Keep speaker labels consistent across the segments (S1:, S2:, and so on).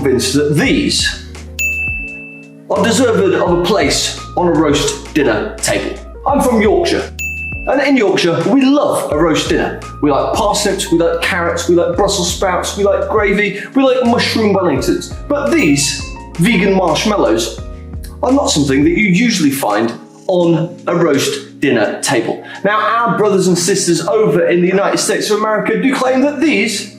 S1: convinced that these are deserved of a place on a roast dinner table. I'm from Yorkshire, and in Yorkshire, we love a roast dinner. We like parsnips, we like carrots, we like Brussels sprouts, we like gravy, we like mushroom Wellingtons. But these vegan marshmallows are not something that you usually find on a roast dinner table. Now, our brothers and sisters over in the United States of America do claim that these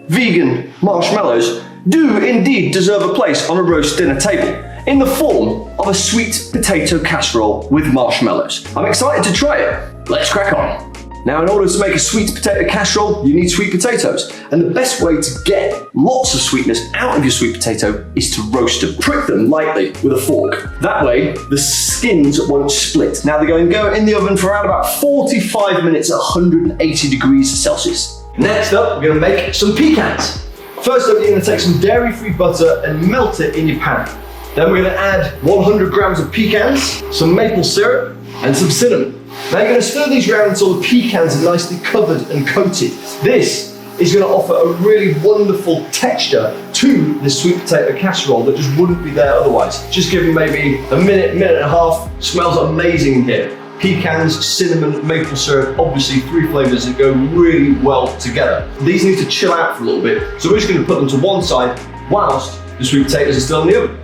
S1: vegan marshmallows do indeed deserve a place on a roast dinner table in the form of a sweet potato casserole with marshmallows. I'm excited to try it. Let's crack on. Now, in order to make a sweet potato casserole, you need sweet potatoes. And the best way to get lots of sweetness out of your sweet potato is to roast them. Prick them lightly with a fork. That way, the skins won't split. Now, they're going to go in the oven for around about 45 minutes at 180 degrees Celsius. Next up, we're going to make some pecans. First up, you're going to take some dairy-free butter and melt it in your pan. Then we're going to add 100 grams of pecans, some maple syrup, and some cinnamon. Now you're going to stir these around until the pecans are nicely covered and coated. This is going to offer a really wonderful texture to the sweet potato casserole that just wouldn't be there otherwise. Just give them maybe a minute and a half. Smells amazing in here. Pecans, cinnamon, maple syrup, obviously 3 flavors that go really well together. These need to chill out for a little bit, so we're just going to put them to one side whilst the sweet potatoes are still in the oven.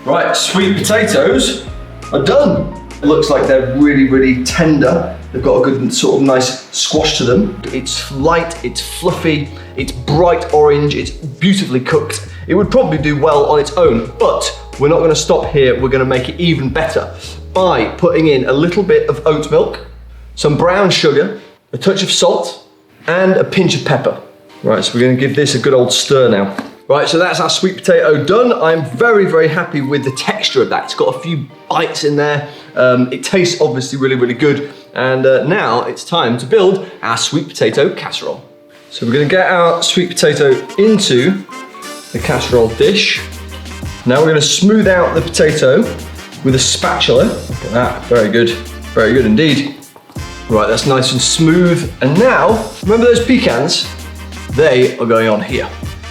S1: Right, sweet potatoes are done. It looks like they're really, really tender. They've got a good sort of nice squash to them. It's light, it's fluffy, it's bright orange, it's beautifully cooked. It would probably do well on its own, but we're not going to stop here. We're going to make it even better by putting in a little bit of oat milk, some brown sugar, a touch of salt, and a pinch of pepper. Right, so we're going to give this a good old stir now. Right, so that's our sweet potato done. I'm very, very happy with the texture of that. It's got a few bites in there. It tastes obviously really, really good. And now it's time to build our sweet potato casserole. So we're gonna get our sweet potato into the casserole dish. Now we're gonna smooth out the potato with a spatula. Look at that, very good indeed. Right, that's nice and smooth. And now, remember those pecans? They are going on here.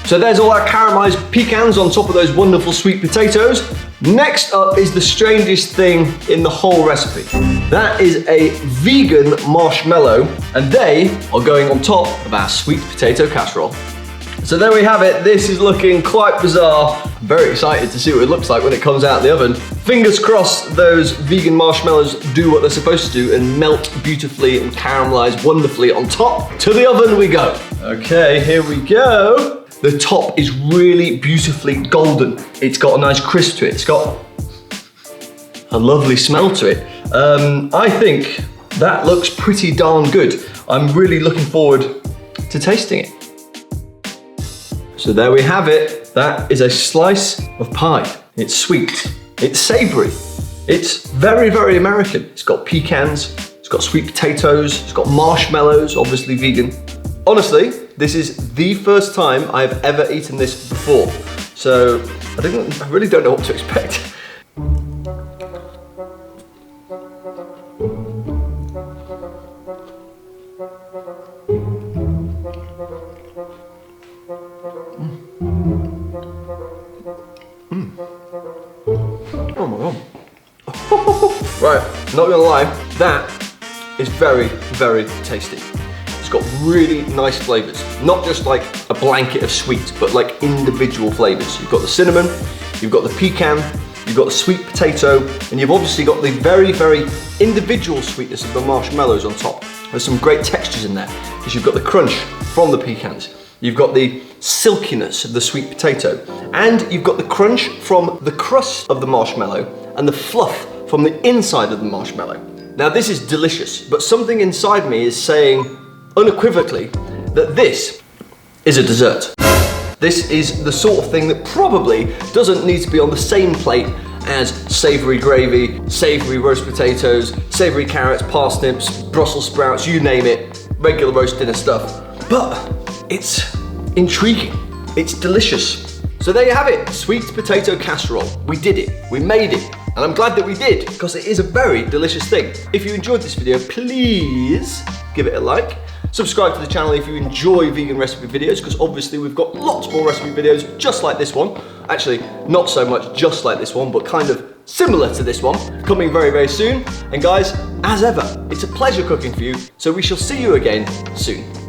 S1: So there's all our caramelized pecans on top of those wonderful sweet potatoes. Next up is the strangest thing in the whole recipe. That is a vegan marshmallow, and they are going on top of our sweet potato casserole. So there we have it. This is looking quite bizarre. I'm very excited to see what it looks like when it comes out of the oven. Fingers crossed those vegan marshmallows do what they're supposed to do and melt beautifully and caramelize wonderfully on top. To the oven we go. Okay, here we go. The top is really beautifully golden. It's got a nice crisp to it. It's got a lovely smell to it. I think that looks pretty darn good. I'm really looking forward to tasting it. So there we have it. That is a slice of pie. It's sweet, it's savoury, it's very, very American. It's got pecans, it's got sweet potatoes, it's got marshmallows, obviously vegan. Honestly, this is the first time I've ever eaten this before. So I really don't know what to expect. Oh my God. Right, not gonna lie, that is very, very tasty. It's got really nice flavors. Not just like a blanket of sweet, but like individual flavors. You've got the cinnamon, you've got the pecan, you've got the sweet potato, and you've obviously got the very, very individual sweetness of the marshmallows on top. There's some great textures in there, because you've got the crunch from the pecans. You've got the silkiness of the sweet potato, and you've got the crunch from the crust of the marshmallow and the fluff from the inside of the marshmallow. Now this is delicious, but something inside me is saying unequivocally that this is a dessert. This is the sort of thing that probably doesn't need to be on the same plate as savoury gravy, savoury roast potatoes, savoury carrots, parsnips, Brussels sprouts, you name it, regular roast dinner stuff. But it's intriguing, it's delicious. So there you have it, sweet potato casserole. We did it, we made it, and I'm glad that we did, because it is a very delicious thing. If you enjoyed this video, please give it a like.
S2: Subscribe to the channel if you enjoy vegan recipe videos, because obviously we've got lots more recipe videos just like this one. Actually, not so much just like this one, but kind of similar to this one, coming very, very soon. And guys, as ever, it's a pleasure cooking for you, so we shall see you again soon.